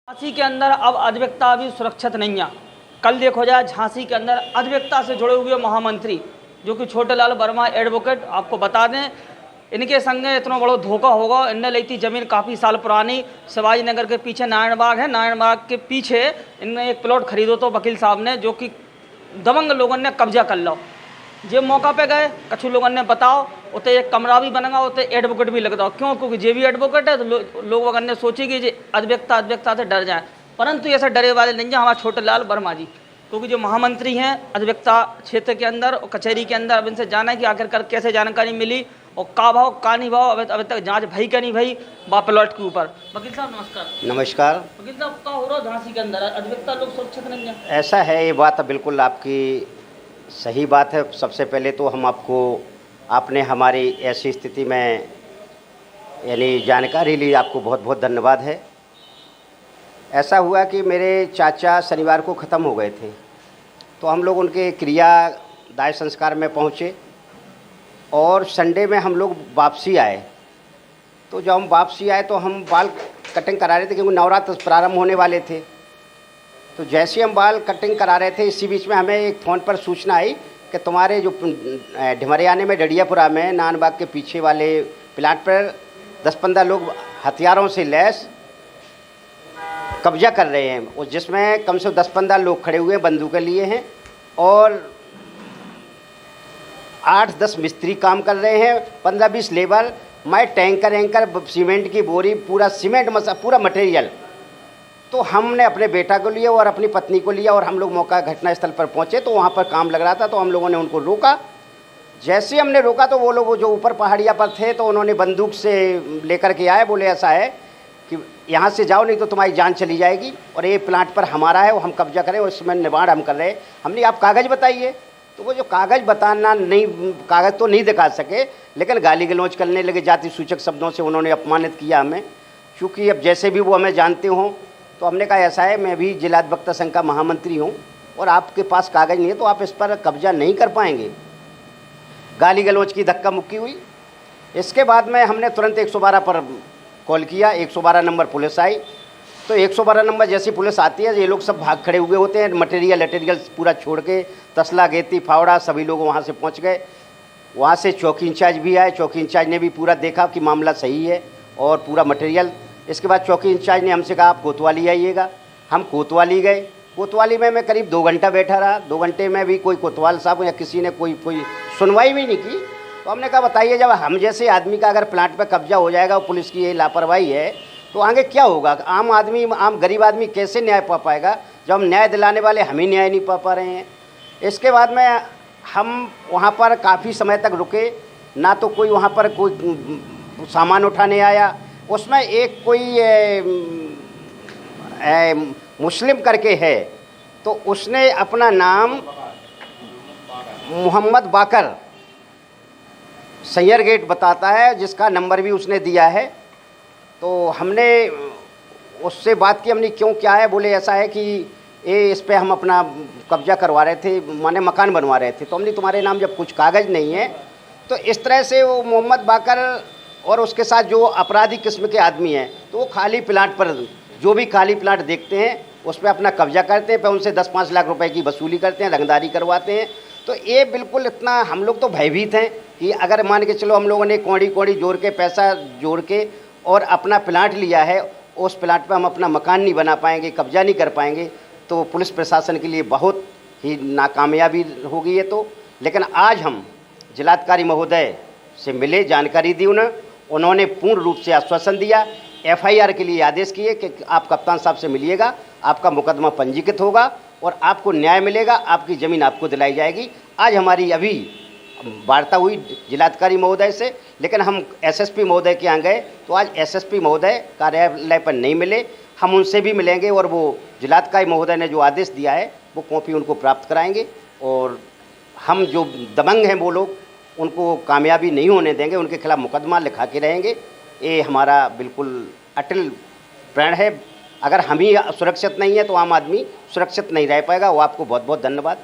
झांसी के अंदर अब अधिवक्ता भी सुरक्षित नहीं है। कल देखो जाए झांसी के अंदर अधिवक्ता से जुड़े हुए महामंत्री जो कि छोटेलाल वर्मा एडवोकेट, आपको बता दें इनके संग इतना बड़ा धोखा होगा। इनने ली थी ज़मीन काफ़ी साल पुरानी, शिवाजी नगर के पीछे नारायण बाग है, नारायण बाग के पीछे इनने एक प्लॉट खरीदो तो वकील साहब ने, जो कि दबंग लोगों ने कब्जा कर लो। जे मौका पे गए कछु लोगों ने बताओ उते एक कमरा भी बनेगा, उते एडवोकेट भी लगता हो, क्यों? क्योंकि जे भी एडवोकेट है तो लोग अगर ने सोची कि जे अधिवक्ता से डर जाए, परंतु ऐसे डरे वाले नहीं है हमारे छोटेलाल वर्मा जी, क्योंकि जो महामंत्री हैं अधिवक्ता क्षेत्र के अंदर और कचहरी के अंदर। अब इनसे जाना है कि आखिरकार कैसे जानकारी मिली और का भाव का नहीं भाव, अभी तक जांच भई का नहीं भई बा प्लॉट के ऊपर। वकील साहब नमस्कार। नमस्कार। वकील साहब क्या हो रहा झांसी के अंदर, अधिवक्ता लोग सुरक्षित नहीं है? ऐसा है, ये बात बिल्कुल आपकी सही बात है। सबसे पहले तो हम आपने हमारी ऐसी स्थिति में यानी जानकारी ली, आपको बहुत बहुत धन्यवाद है। ऐसा हुआ कि मेरे चाचा शनिवार को ख़त्म हो गए थे, तो हम लोग उनके क्रिया दाह संस्कार में पहुँचे और संडे में हम लोग वापसी आए। तो जब हम वापसी आए तो हम बाल कटिंग करा रहे थे, क्योंकि नवरात्र प्रारंभ होने वाले थे। तो जैसे हम बाल कटिंग करा रहे थे, इसी बीच में हमें एक फ़ोन पर सूचना आई कि तुम्हारे जो ढिमरियाने में डडियापुरा में नानबाग के पीछे वाले प्लाट पर 10-15 लोग हथियारों से लैस कब्जा कर रहे हैं, और जिसमें कम से कम 10-15 लोग खड़े हुए बंदूकें लिए हैं और 8-10 मिस्त्री काम कर रहे हैं, 15-20 लेबर, मैं टैंकर सीमेंट की बोरी, पूरा सीमेंट पूरा मटेरियल। तो हमने अपने बेटा को लिया और अपनी पत्नी को लिया और हम लोग मौका घटना स्थल पर पहुंचे। तो वहां पर काम लग रहा था, तो हम लोगों ने उनको रोका। जैसे ही हमने रोका तो वो लोग जो ऊपर पहाड़िया पर थे, तो उन्होंने बंदूक से लेकर के आए, बोले ऐसा है कि यहाँ से जाओ नहीं तो तुम्हारी जान चली जाएगी, और ये प्लांट पर हमारा है, वो हम कब्जा करें और इसमें निबाड़ हम कर रहे हैं। हमने आप कागज़ बताइए, तो वो जो कागज़ बताना नहीं, कागज़ तो नहीं दिखा सके, लेकिन गाली गलौज करने लगे, जाति सूचक शब्दों से उन्होंने अपमानित किया हमें। चूँकि अब जैसे भी वो हमें जानते हों, तो हमने कहा ऐसा है, मैं भी जिला अधिवक्ता संघ का महामंत्री हूँ और आपके पास कागज़ नहीं है तो आप इस पर कब्जा नहीं कर पाएंगे। गाली गलौज की धक्का मुक्की हुई। इसके बाद में हमने तुरंत 112 पर कॉल किया, 112 नंबर पुलिस आई। तो 112 नंबर जैसी पुलिस आती है, ये लोग सब भाग खड़े हुए होते हैं, मटेरियल पूरा छोड़ के, तसला गेती फावड़ा सभी लोग वहाँ से पहुँच गए। वहाँ से चौकी इंचार्ज भी आए, चौकी इंचार्ज ने भी पूरा देखा कि मामला सही है और पूरा मटेरियल। इसके बाद चौकी इंचार्ज ने हमसे कहा आप कोतवाली आइएगा। हम कोतवाली गए। कोतवाली में मैं करीब 2 घंटा बैठा रहा। 2 घंटे में भी कोई कोतवाल साहब या किसी ने कोई सुनवाई भी नहीं की। तो हमने कहा बताइए, जब हम जैसे आदमी का अगर प्लांट पे कब्जा हो जाएगा और पुलिस की ये लापरवाही है तो आगे क्या होगा? आम आदमी, आम गरीब आदमी कैसे न्याय पा पाएगा, जब हम न्याय दिलाने वाले हम ही न्याय नहीं पा रहे हैं। इसके बाद में हम वहाँ पर काफ़ी समय तक रुके, ना तो कोई वहाँ पर कोई सामान उठाने आया। उसमें एक कोई मुस्लिम करके है, तो उसने अपना नाम मोहम्मद बाकर सैयर गेट बताता है, जिसका नंबर भी उसने दिया है। तो हमने उससे बात की, हमने क्यों क्या है, बोले ऐसा है कि ये इस पे हम अपना कब्जा करवा रहे थे, माने मकान बनवा रहे थे। तो हमने तुम्हारे नाम जब कुछ कागज़ नहीं है, तो इस तरह से वो मोहम्मद बाकर और उसके साथ जो अपराधी किस्म के आदमी हैं, तो वो खाली प्लाट पर जो भी खाली प्लाट देखते हैं उस पर अपना कब्जा करते हैं, फिर उनसे 10-5 लाख रुपए की वसूली करते हैं, रंगदारी करवाते हैं। तो ये बिल्कुल इतना हम लोग तो भयभीत हैं कि अगर मान के चलो हम लोगों ने कौड़ी जोड़ के पैसा जोड़ के और अपना प्लाट लिया है, उस प्लाट पर हम अपना मकान नहीं बना पाएंगे, कब्जा नहीं कर पाएंगे, तो पुलिस प्रशासन के लिए बहुत ही नाकामयाबी होगी ये तो। लेकिन आज हम जिलाधिकारी महोदय से मिले, जानकारी दी उन्होंने पूर्ण रूप से आश्वासन दिया, FIR के लिए आदेश किए कि आप कप्तान साहब से मिलिएगा, आपका मुकदमा पंजीकृत होगा और आपको न्याय मिलेगा, आपकी ज़मीन आपको दिलाई जाएगी। आज हमारी अभी वार्ता हुई जिलाधिकारी महोदय से, लेकिन हम SSP महोदय के यहाँ गए तो आज SSP महोदय कार्यालय पर नहीं मिले। हम उनसे भी मिलेंगे और वो जिलाधिकारी महोदय ने जो आदेश दिया है वो कॉपी उनको प्राप्त कराएंगे, और हम जो दबंग हैं वो लोग, उनको कामयाबी नहीं होने देंगे, उनके खिलाफ मुकदमा लिखा के रहेंगे। ये हमारा बिल्कुल अटल प्रण है। अगर हम ही सुरक्षित नहीं है तो आम आदमी सुरक्षित नहीं रह पाएगा। वो आपको बहुत बहुत धन्यवाद।